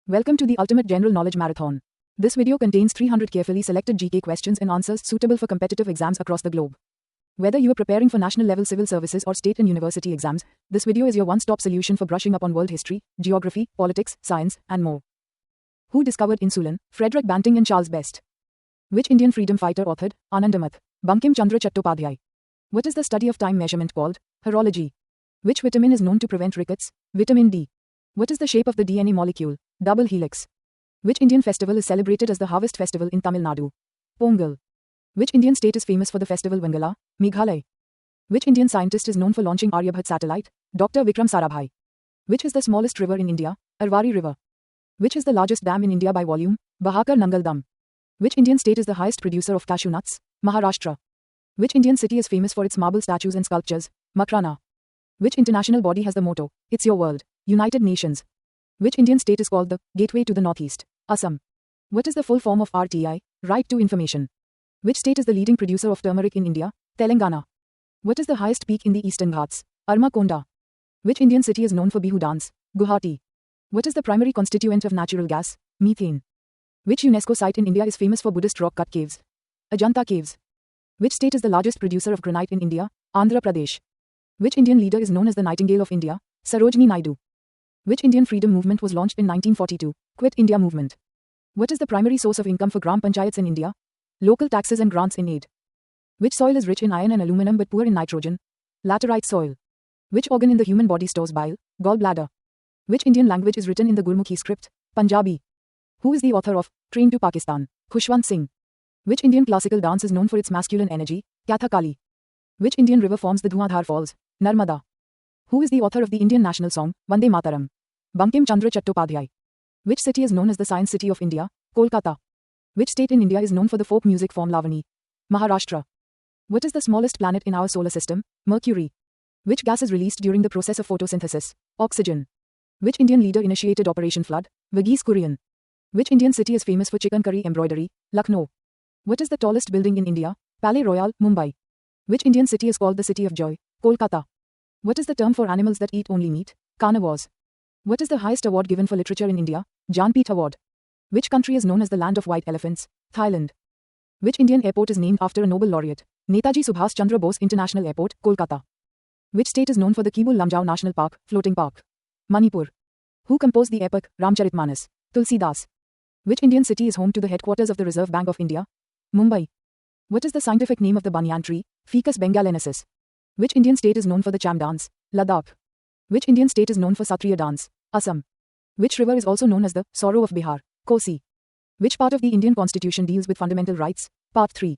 Welcome to the Ultimate General Knowledge Marathon. This video contains 300 carefully selected GK questions and answers suitable for competitive exams across the globe. Whether you are preparing for national level civil services or state and university exams, this video is your one-stop solution for brushing up on world history, geography, politics, science, and more. Who discovered insulin? Frederick Banting and Charles Best. Which Indian freedom fighter authored Anandamath? Bankim Chandra Chattopadhyay. What is the study of time measurement called? Horology. Which vitamin is known to prevent rickets? Vitamin D. What is the shape of the DNA molecule? Double helix. Which Indian festival is celebrated as the Harvest Festival in Tamil Nadu? Pongal. Which Indian state is famous for the festival Wangala? Meghalaya. Which Indian scientist is known for launching Aryabhat satellite? Dr. Vikram Sarabhai. Which is the smallest river in India? Arwari River. Which is the largest dam in India by volume? Bahakar Nangal Dam. Which Indian state is the highest producer of cashew nuts? Maharashtra. Which Indian city is famous for its marble statues and sculptures? Makrana. Which international body has the motto, It's Your World, United Nations? Which Indian state is called the Gateway to the Northeast? Assam. What is the full form of RTI, Right to Information? Which state is the leading producer of turmeric in India? Telangana. What is the highest peak in the Eastern Ghats? Armakonda. Which Indian city is known for Bihu dance? Guwahati. What is the primary constituent of natural gas? Methane. Which UNESCO site in India is famous for Buddhist rock-cut caves? Ajanta Caves. Which state is the largest producer of granite in India? Andhra Pradesh. Which Indian leader is known as the Nightingale of India? Sarojini Naidu. Which Indian freedom movement was launched in 1942? Quit India Movement. What is the primary source of income for Gram Panchayats in India? Local taxes and grants in aid. Which soil is rich in iron and aluminum but poor in nitrogen? Laterite soil. Which organ in the human body stores bile? Gallbladder. Which Indian language is written in the Gurmukhi script? Punjabi. Who is the author of Train to Pakistan? Khushwant Singh. Which Indian classical dance is known for its masculine energy? Kathakali. Which Indian river forms the Dhuandhar Falls? Narmada. Who is the author of the Indian national song, Vande Mataram? Bankim Chandra Chattopadhyay. Which city is known as the Science City of India? Kolkata. Which state in India is known for the folk music form Lavani? Maharashtra. What is the smallest planet in our solar system? Mercury. Which gas is released during the process of photosynthesis? Oxygen. Which Indian leader initiated Operation Flood? Verghese Kurian. Which Indian city is famous for chicken curry embroidery? Lucknow. What is the tallest building in India? Palais Royal, Mumbai. Which Indian city is called the City of Joy? Kolkata. What is the term for animals that eat only meat? Carnivores. What is the highest award given for literature in India? Jnanpith Award. Which country is known as the land of white elephants? Thailand. Which Indian airport is named after a Nobel laureate? Netaji Subhas Chandra Bose International Airport, Kolkata. Which state is known for the Kebul Lamjao National Park, floating park? Manipur. Who composed the epic Ramcharitmanas? Tulsidas. Which Indian city is home to the headquarters of the Reserve Bank of India? Mumbai. What is the scientific name of the banyan tree? Ficus bengalensis. Which Indian state is known for the Cham dance? Ladakh. Which Indian state is known for Satriya dance? Assam. Which river is also known as the Sorrow of Bihar? Kosi. Which part of the Indian Constitution deals with fundamental rights? Part 3.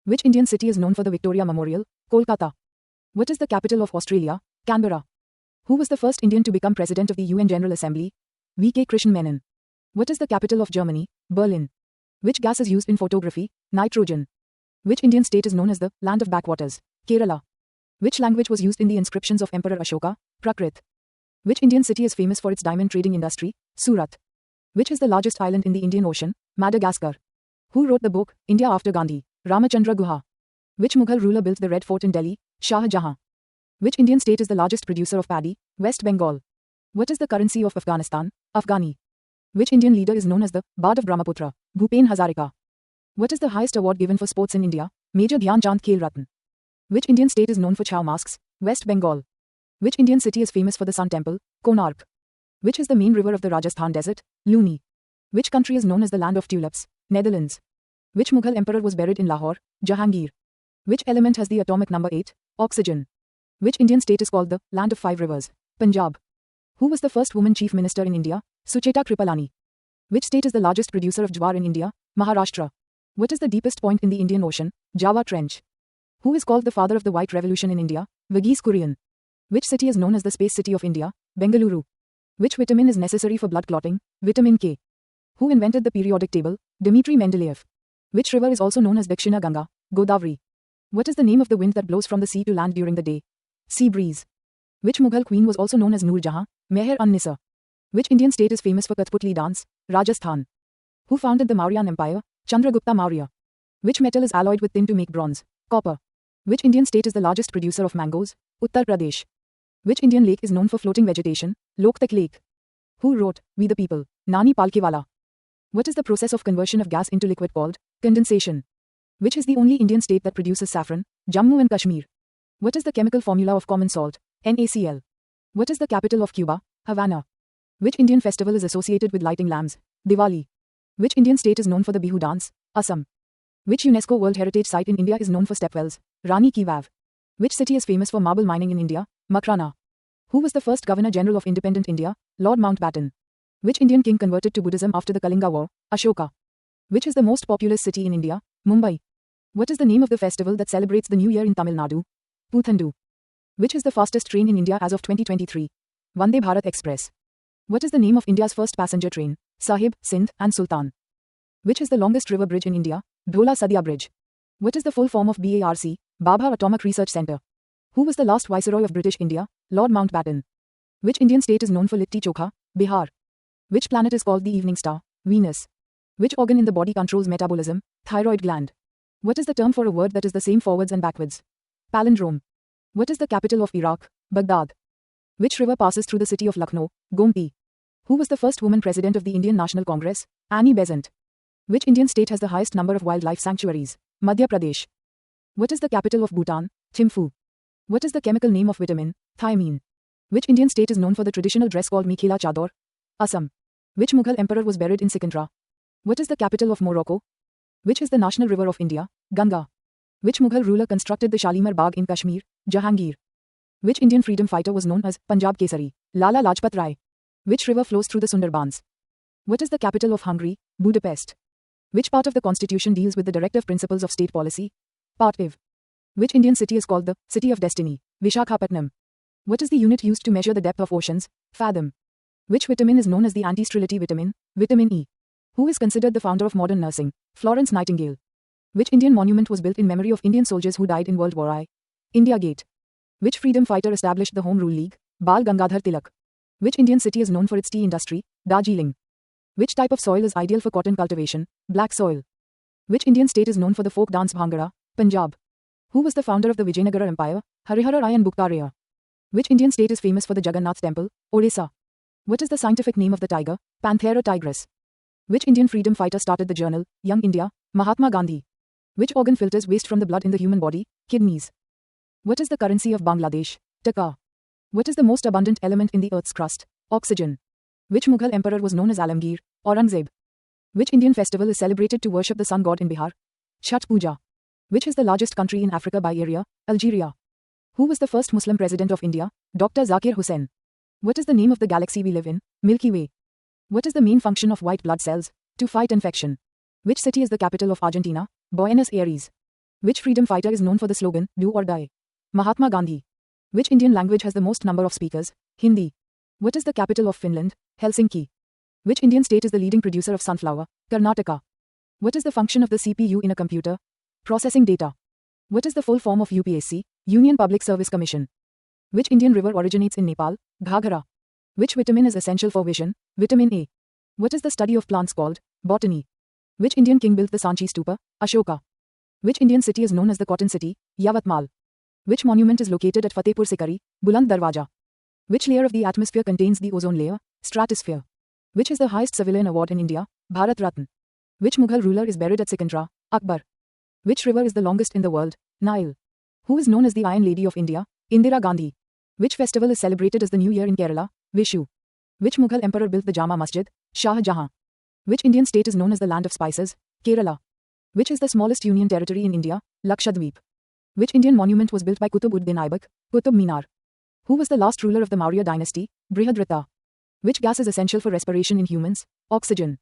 Which Indian city is known for the Victoria Memorial? Kolkata. What is the capital of Australia? Canberra. Who was the first Indian to become president of the UN General Assembly? V.K. Krishan Menon. What is the capital of Germany? Berlin. Which gas is used in photography? Nitrogen. Which Indian state is known as the land of backwaters? Kerala. Which language was used in the inscriptions of Emperor Ashoka? Prakrit. Which Indian city is famous for its diamond trading industry? Surat. Which is the largest island in the Indian Ocean? Madagascar. Who wrote the book, India After Gandhi? Ramachandra Guha. Which Mughal ruler built the Red Fort in Delhi? Shah Jahan. Which Indian state is the largest producer of paddy? West Bengal. What is the currency of Afghanistan? Afghani. Which Indian leader is known as the Bard of Brahmaputra? Bhupen Hazarika. What is the highest award given for sports in India? Major Dhyan Chand Khel Ratna. Which Indian state is known for chow masks? West Bengal. Which Indian city is famous for the Sun Temple? Konark. Which is the main river of the Rajasthan desert? Luni. Which country is known as the land of tulips? Netherlands. Which Mughal emperor was buried in Lahore? Jahangir. Which element has the atomic number 8? Oxygen. Which Indian state is called the land of 5 rivers? Punjab. Who was the first woman chief minister in India? Sucheta Kripalani. Which state is the largest producer of jowar in India? Maharashtra. What is the deepest point in the Indian Ocean? Java Trench. Who is called the father of the White Revolution in India? Verghese Kurian. Which city is known as the space city of India? Bengaluru. Which vitamin is necessary for blood clotting? Vitamin K. Who invented the periodic table? Dmitry Mendeleev. Which river is also known as Dakshina Ganga? Godavari. What is the name of the wind that blows from the sea to land during the day? Sea breeze. Which Mughal queen was also known as Noor Jahan? Meher-un-Nisa. Which Indian state is famous for Kathputli dance? Rajasthan. Who founded the Mauryan Empire? Chandragupta Maurya. Which metal is alloyed with tin to make bronze? Copper. Which Indian state is the largest producer of mangoes? Uttar Pradesh. Which Indian lake is known for floating vegetation? Loktak Lake. Who wrote We the People? Nani Palkhiwala. What is the process of conversion of gas into liquid called condensation? Which is the only Indian state that produces saffron? Jammu and Kashmir. What is the chemical formula of common salt? NaCl. What is the capital of Cuba? Havana. Which Indian festival is associated with lighting lamps? Diwali. Which Indian state is known for the Bihu dance? Assam. Which UNESCO World Heritage Site in India is known for stepwells? Rani Ki Vav. Which city is famous for marble mining in India? Makrana. Who was the first Governor General of independent India? Lord Mountbatten. Which Indian king converted to Buddhism after the Kalinga War? Ashoka. Which is the most populous city in India? Mumbai. What is the name of the festival that celebrates the New Year in Tamil Nadu? Puthandu. Which is the fastest train in India as of 2023? Vande Bharat Express. What is the name of India's first passenger train? Sahib, Sindh, and Sultan. Which is the longest river bridge in India? Dhola Sadia Bridge. What is the full form of BARC? Bhabha Atomic Research Centre. Who was the last Viceroy of British India? Lord Mountbatten. Which Indian state is known for litti chokha? Bihar. Which planet is called the evening star? Venus. Which organ in the body controls metabolism? Thyroid gland. What is the term for a word that is the same forwards and backwards? Palindrome. What is the capital of Iraq? Baghdad. Which river passes through the city of Lucknow? Gomti. Who was the first woman president of the Indian National Congress? Annie Besant. Which Indian state has the highest number of wildlife sanctuaries? Madhya Pradesh. What is the capital of Bhutan? Thimphu. What is the chemical name of vitamin? Thiamine. Which Indian state is known for the traditional dress called Mekhela Chador? Assam. Which Mughal emperor was buried in Sikandra? What is the capital of Morocco? Which is the national river of India? Ganga. Which Mughal ruler constructed the Shalimar Bagh in Kashmir? Jahangir. Which Indian freedom fighter was known as Punjab Kesari? Lala Lajpat Rai. Which river flows through the Sundarbans? What is the capital of Hungary? Budapest. Which part of the constitution deals with the directive principles of state policy? Part IV. Which Indian city is called the City of Destiny? Vishakhapatnam. What is the unit used to measure the depth of oceans? Fathom. Which vitamin is known as the anti-sterility vitamin? Vitamin E. Who is considered the founder of modern nursing? Florence Nightingale. Which Indian monument was built in memory of Indian soldiers who died in World War I? India Gate. Which freedom fighter established the Home Rule League? Bal Gangadhar Tilak. Which Indian city is known for its tea industry? Darjeeling. Which type of soil is ideal for cotton cultivation? Black soil. Which Indian state is known for the folk dance Bhangra? Punjab. Who was the founder of the Vijayanagara Empire? Harihara Rai and Buktaraya. Which Indian state is famous for the Jagannath Temple? Odisha. What is the scientific name of the tiger? Panthera tigris. Which Indian freedom fighter started the journal, Young India? Mahatma Gandhi. Which organ filters waste from the blood in the human body? Kidneys. What is the currency of Bangladesh? Taka. What is the most abundant element in the Earth's crust? Oxygen. Which Mughal emperor was known as Alamgir? Aurangzeb. Which Indian festival is celebrated to worship the sun god in Bihar? Chhath Puja. Which is the largest country in Africa by area? Algeria. Who was the first Muslim president of India? Dr. Zakir Hussain. What is the name of the galaxy we live in? Milky Way. What is the main function of white blood cells? To fight infection. Which city is the capital of Argentina? Buenos Aires. Which freedom fighter is known for the slogan, Do or Die? Mahatma Gandhi. Which Indian language has the most number of speakers? Hindi. What is the capital of Finland? Helsinki. Which Indian state is the leading producer of sunflower? Karnataka. What is the function of the CPU in a computer? Processing data. What is the full form of UPSC? Union Public Service Commission. Which Indian river originates in Nepal? Ghaghara. Which vitamin is essential for vision? Vitamin A. What is the study of plants called? Botany. Which Indian king built the Sanchi Stupa? Ashoka. Which Indian city is known as the Cotton City? Yavatmal. Which monument is located at Fatehpur Sikari? Buland Darwaja. Which layer of the atmosphere contains the ozone layer? Stratosphere. Which is the highest civilian award in India? Bharat Ratna. Which Mughal ruler is buried at Sikandra? Akbar. Which river is the longest in the world? Nile. Who is known as the Iron Lady of India? Indira Gandhi. Which festival is celebrated as the New Year in Kerala? Vishu. Which Mughal emperor built the Jama Masjid? Shah Jahan. Which Indian state is known as the land of spices? Kerala. Which is the smallest union territory in India? Lakshadweep. Which Indian monument was built by Qutb ud Din Aibak? Qutub Minar. Who was the last ruler of the Maurya dynasty? Brihadratha. Which gas is essential for respiration in humans? Oxygen.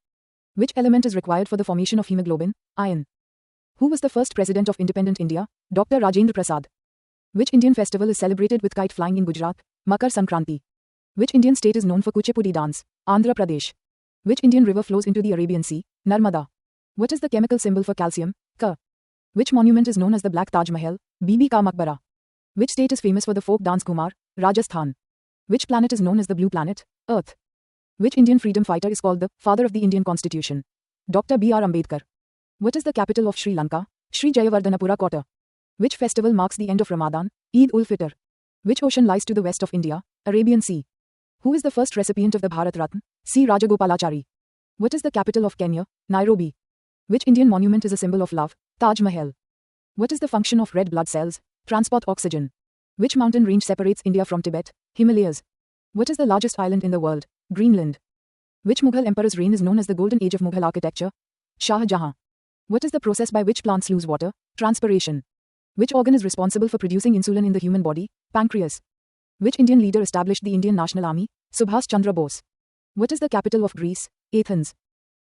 Which element is required for the formation of hemoglobin? Iron. Who was the first president of independent India? Dr. Rajendra Prasad. Which Indian festival is celebrated with kite flying in Gujarat? Makar Sankranti. Which Indian state is known for Kuchipudi dance? Andhra Pradesh. Which Indian river flows into the Arabian Sea? Narmada. What is the chemical symbol for calcium? Ca. Which monument is known as the Black Taj Mahal? Bibi Ka Maqbara. Which state is famous for the folk dance Kumar? Rajasthan. Which planet is known as the blue planet? Earth. Which Indian freedom fighter is called the father of the Indian Constitution? Dr. B.R. Ambedkar. What is the capital of Sri Lanka? Sri Jayawardhanapura Kota. Which festival marks the end of Ramadan? Eid ul Fitr. Which ocean lies to the west of India? Arabian Sea. Who is the first recipient of the Bharat Ratna? C. Rajagopalachari. What is the capital of Kenya? Nairobi. Which Indian monument is a symbol of love? Taj Mahal. What is the function of red blood cells? Transport oxygen. Which mountain range separates India from Tibet? Himalayas. What is the largest island in the world? Greenland. Which Mughal emperor's reign is known as the Golden Age of Mughal architecture? Shah Jahan. What is the process by which plants lose water? Transpiration. Which organ is responsible for producing insulin in the human body? Pancreas. Which Indian leader established the Indian National Army? Subhas Chandra Bose. What is the capital of Greece? Athens.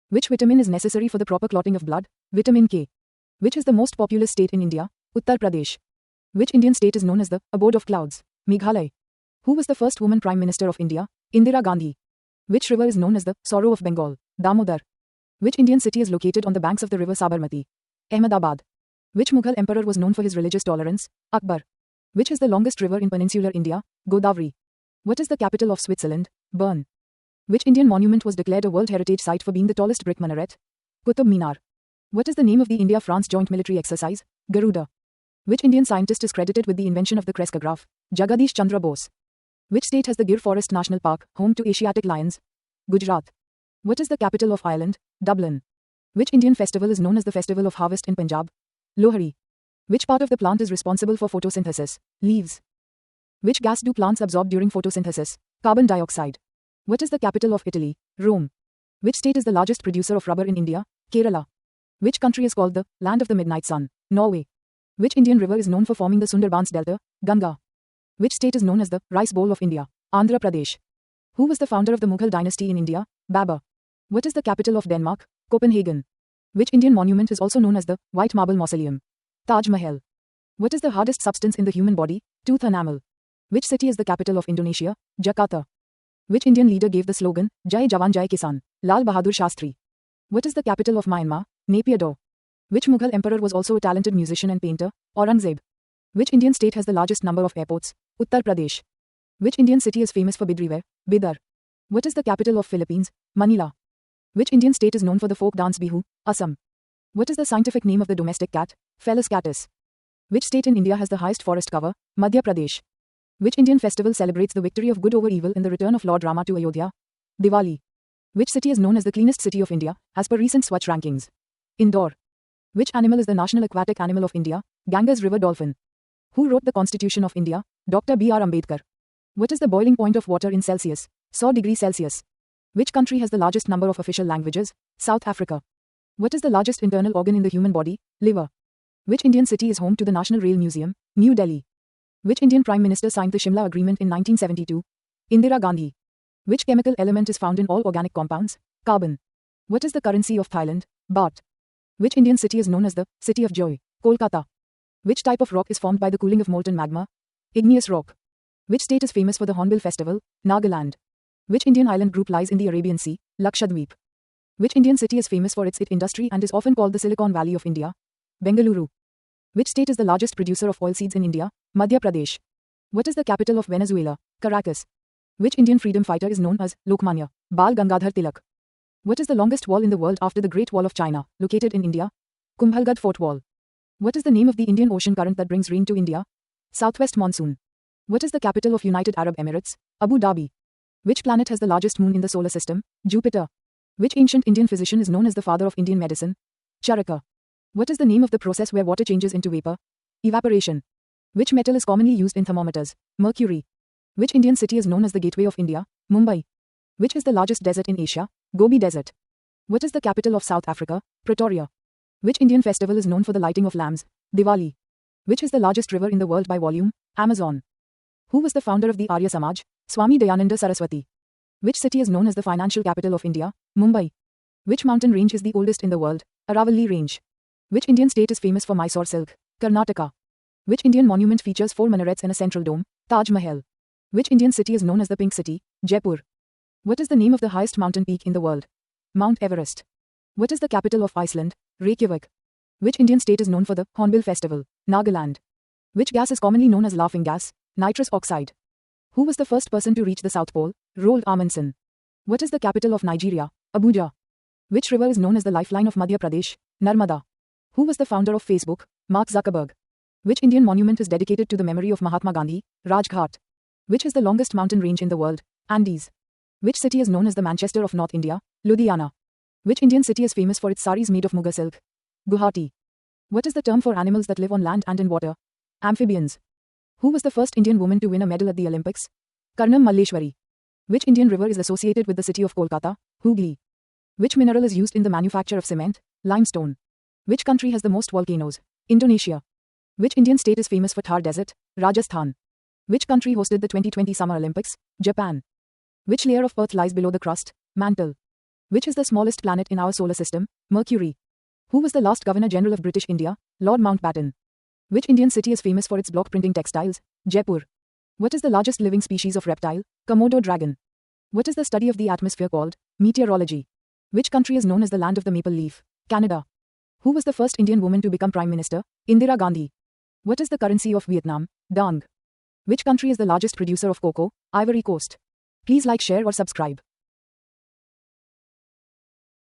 Which vitamin is necessary for the proper clotting of blood? Vitamin K. Which is the most populous state in India? Uttar Pradesh. Which Indian state is known as the abode of clouds? Meghalaya. Who was the first woman Prime Minister of India? Indira Gandhi. Which river is known as the Sorrow of Bengal? Damodar. Which Indian city is located on the banks of the river Sabarmati? Ahmedabad. Which Mughal emperor was known for his religious tolerance? Akbar. Which is the longest river in peninsular India? Godavari. What is the capital of Switzerland? Bern. Which Indian monument was declared a World Heritage Site for being the tallest brick minaret? Qutub Minar. What is the name of the India-France joint military exercise? Garuda. Which Indian scientist is credited with the invention of the crescograph? Jagadish Chandra Bose. Which state has the Gir Forest National Park, home to Asiatic lions? Gujarat. What is the capital of Ireland? Dublin. Which Indian festival is known as the Festival of Harvest in Punjab? Lohri. Which part of the plant is responsible for photosynthesis? Leaves. Which gas do plants absorb during photosynthesis? Carbon dioxide. What is the capital of Italy? Rome. Which state is the largest producer of rubber in India? Kerala. Which country is called the Land of the Midnight Sun? Norway. Which Indian river is known for forming the Sundarbans Delta? Ganga. Which state is known as the Rice Bowl of India? Andhra Pradesh. Who was the founder of the Mughal dynasty in India? Babur. What is the capital of Denmark? Copenhagen. Which Indian monument is also known as the White Marble Mausoleum? Taj Mahal. What is the hardest substance in the human body? Tooth enamel. Which city is the capital of Indonesia? Jakarta. Which Indian leader gave the slogan, Jai Jawan Jai Kisan? Lal Bahadur Shastri. What is the capital of Myanmar? Naypyidaw. Which Mughal emperor was also a talented musician and painter? Aurangzeb. Which Indian state has the largest number of airports? Uttar Pradesh. Which Indian city is famous for bidri wear? Bidar. What is the capital of Philippines? Manila. Which Indian state is known for the folk dance Bihu? Assam. What is the scientific name of the domestic cat? Felis catus. Which state in India has the highest forest cover? Madhya Pradesh. Which Indian festival celebrates the victory of good over evil in the return of Lord Rama to Ayodhya? Diwali. Which city is known as the cleanest city of India, as per recent Swachh rankings? Indore. Which animal is the national aquatic animal of India? Ganges river dolphin. Who wrote the Constitution of India? Dr. B. R. Ambedkar. What is the boiling point of water in Celsius? 100 degrees Celsius. Which country has the largest number of official languages? South Africa. What is the largest internal organ in the human body? Liver. Which Indian city is home to the National Rail Museum? New Delhi. Which Indian Prime Minister signed the Shimla Agreement in 1972? Indira Gandhi. Which chemical element is found in all organic compounds? Carbon. What is the currency of Thailand? Baht. Which Indian city is known as the City of Joy? Kolkata. Which type of rock is formed by the cooling of molten magma? Igneous rock. Which state is famous for the Hornbill Festival? Nagaland. Which Indian island group lies in the Arabian Sea? Lakshadweep. Which Indian city is famous for its industry and is often called the Silicon Valley of India? Bengaluru. Which state is the largest producer of oilseeds in India? Madhya Pradesh. What is the capital of Venezuela? Caracas. Which Indian freedom fighter is known as Lokmanya Bal Gangadhar Tilak? What is the longest wall in the world after the Great Wall of China, located in India? Kumbhalgarh Fort Wall. What is the name of the Indian Ocean current that brings rain to India? Southwest monsoon. What is the capital of United Arab Emirates? Abu Dhabi. Which planet has the largest moon in the solar system? Jupiter. Which ancient Indian physician is known as the father of Indian medicine? Charaka. What is the name of the process where water changes into vapor? Evaporation. Which metal is commonly used in thermometers? Mercury. Which Indian city is known as the Gateway of India? Mumbai. Which is the largest desert in Asia? Gobi Desert. What is the capital of South Africa? Pretoria. Which Indian festival is known for the lighting of lamps? Diwali. Which is the largest river in the world by volume? Amazon. Who was the founder of the Arya Samaj? Swami Dayananda Saraswati. Which city is known as the financial capital of India? Mumbai. Which mountain range is the oldest in the world? Aravalli Range. Which Indian state is famous for Mysore silk? Karnataka. Which Indian monument features 4 minarets and a central dome? Taj Mahal. Which Indian city is known as the Pink City? Jaipur. What is the name of the highest mountain peak in the world? Mount Everest. What is the capital of Iceland? Reykjavik. Which Indian state is known for the Hornbill Festival? Nagaland. Which gas is commonly known as laughing gas? Nitrous oxide. Who was the first person to reach the South Pole? Roald Amundsen. What is the capital of Nigeria? Abuja. Which river is known as the lifeline of Madhya Pradesh? Narmada. Who was the founder of Facebook? Mark Zuckerberg. Which Indian monument is dedicated to the memory of Mahatma Gandhi? Rajghat. Which is the longest mountain range in the world? Andes. Which city is known as the Manchester of North India? Ludhiana. Which Indian city is famous for its saris made of Muga silk? Guwahati. What is the term for animals that live on land and in water? Amphibians. Who was the first Indian woman to win a medal at the Olympics? Karnam Malleshwari. Which Indian river is associated with the city of Kolkata? Hooghly. Which mineral is used in the manufacture of cement? Limestone. Which country has the most volcanoes? Indonesia. Which Indian state is famous for Thar Desert? Rajasthan. Which country hosted the 2020 Summer Olympics? Japan. Which layer of Earth lies below the crust? Mantle. Which is the smallest planet in our solar system? Mercury. Who was the last Governor General of British India? Lord Mountbatten. Which Indian city is famous for its block printing textiles? Jaipur. What is the largest living species of reptile? Komodo dragon. What is the study of the atmosphere called? Meteorology. Which country is known as the land of the maple leaf? Canada. Who was the first Indian woman to become Prime Minister? Indira Gandhi. What is the currency of Vietnam? Dong. Which country is the largest producer of cocoa? Ivory Coast. Please like, share or subscribe.